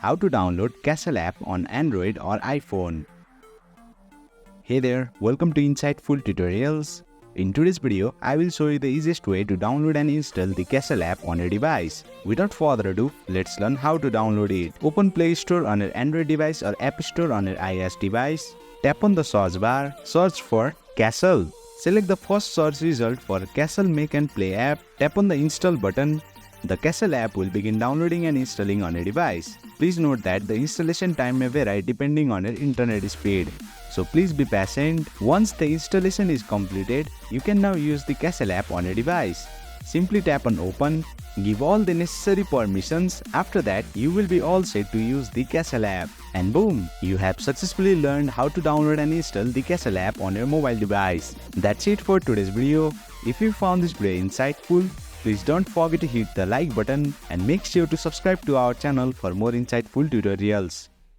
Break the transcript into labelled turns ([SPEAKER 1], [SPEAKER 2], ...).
[SPEAKER 1] how to download Castle app on Android or iPhone. Hey there, welcome to Insightful Tutorials. In today's video, I will show you the easiest way to download and install the Castle app on your device. Without further ado, let's learn how to download it. Open Play Store on your Android device or App Store on your iOS device. Tap on the search bar, search for Castle. Select the first search result for Castle Make and Play app. Tap on the install button. The Castle app will begin downloading and installing on your device. Please note that the installation time may vary depending on your internet speed. So please be patient. Once the installation is completed, you can now use the Castle app on your device. Simply tap on open, give all the necessary permissions. After that, you will be all set to use the Castle app. And boom, you have successfully learned how to download and install the Castle app on your mobile device. That's it for today's video. If you found this video insightful, please don't forget to hit the like button and make sure to subscribe to our channel for more insightful tutorials.